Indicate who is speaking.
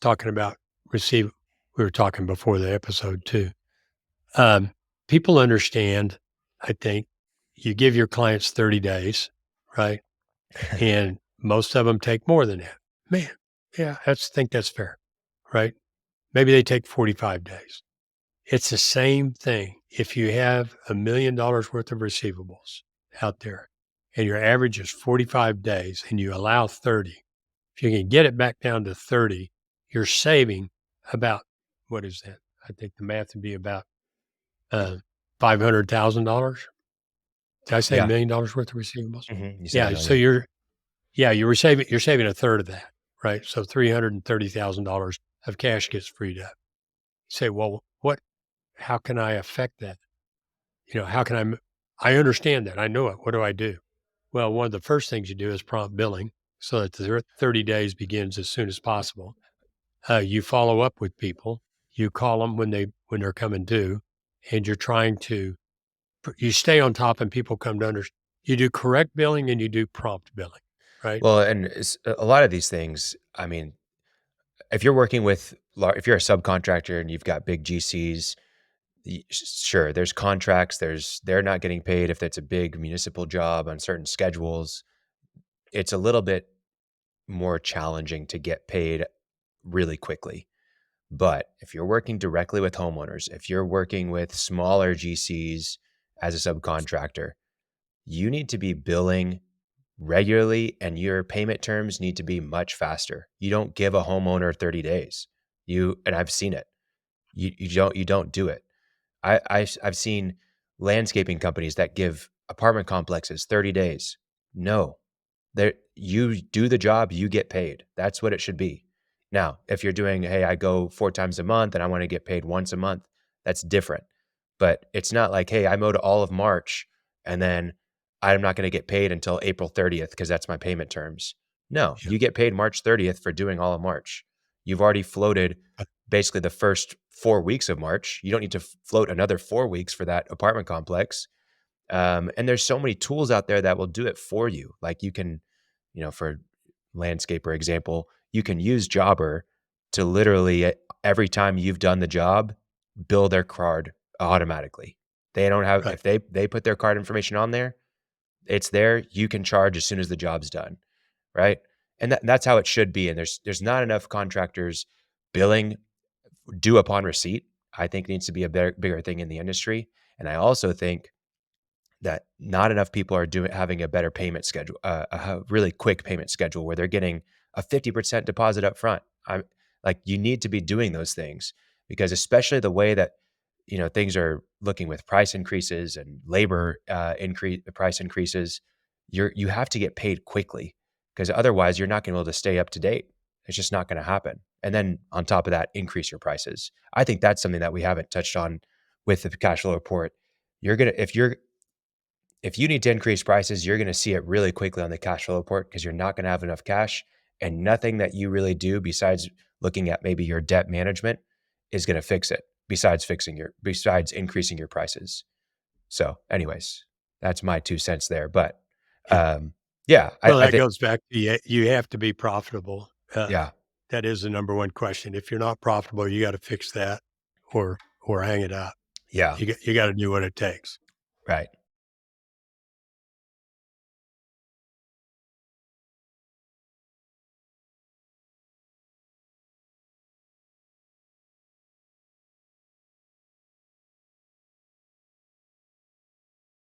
Speaker 1: talking about receive. We were talking before the episode too. People understand, I think, you give your clients 30 days, right? And most of them take more than that. Man, yeah, think that's fair, right? Maybe they take 45 days. It's the same thing. If you have $1 million worth of receivables out there and your average is 45 days and you allow 30, if you can get it back down to 30, you're saving about, what is that? I think the math would be about $500,000. Did I say $1
Speaker 2: Yeah.
Speaker 1: million worth of receivables?
Speaker 2: You said
Speaker 1: Yeah.
Speaker 2: a
Speaker 1: So
Speaker 2: million.
Speaker 1: you're saving a third of that, right? So $330,000 of cash gets freed up. You say, well, how can I affect that? How can I understand that. I know it. What do I do? Well, one of the first things you do is prompt billing so that the 30 days begins as soon as possible. You follow up with people. You call them when they're coming due, and you stay on top and people come to understand. You do correct billing and you do prompt billing, right?
Speaker 2: Well, and a lot of these things, I mean, if you're working with, if you're a subcontractor and you've got big GCs, sure, there's contracts, they're not getting paid if it's a big municipal job on certain schedules. It's a little bit more challenging to get paid really quickly. But if you're working directly with homeowners, if you're working with smaller GCs as a subcontractor, you need to be billing regularly and your payment terms need to be much faster. You don't give a homeowner 30 days. And I've seen it. You don't do it. I've seen landscaping companies that give apartment complexes 30 days. No. You do the job, you get paid. That's what it should be. Now, if you're doing, hey, I go 4 times a month and I want to get paid once a month, that's different. But it's not like, hey, I mowed all of March and then I'm not going to get paid until April 30th because that's my payment terms. No,
Speaker 1: Yeah.
Speaker 2: you get paid March 30th for doing all of March. You've already floated basically the first 4 weeks of March. You don't need to float another 4 weeks for that apartment complex. And there's so many tools out there that will do it for you. Like you can, for landscaper example, you can use Jobber to literally every time you've done the job, bill their card automatically. They don't have,
Speaker 1: Right.
Speaker 2: if they put their card information on there, it's there. You can charge as soon as the job's done. Right. And that's how it should be. And there's not enough contractors billing due upon receipt. I think needs to be a bigger thing in the industry. And I also think that not enough people are having a better payment schedule, a really quick payment schedule where they're getting a 50% deposit up front. I'm like, you need to be doing those things because especially the way that, things are looking with price increases and labor price increases, you have to get paid quickly because otherwise you're not going to be able to stay up to date. It's just not going to happen. And then on top of that, increase your prices. I think that's something that we haven't touched on with the cash flow report. If you need to increase prices, you're going to see it really quickly on the cash flow report because you're not going to have enough cash and nothing that you really do besides looking at maybe your debt management is going to fix it besides increasing your prices. So anyways, that's my 2 cents there. But yeah,
Speaker 1: Well,
Speaker 2: I
Speaker 1: that
Speaker 2: think,
Speaker 1: goes back to you have to be profitable.
Speaker 2: yeah,
Speaker 1: That is the number one question. If you're not profitable, you got to fix that or hang it up.
Speaker 2: yeah,
Speaker 1: You got to do what it takes.
Speaker 2: right.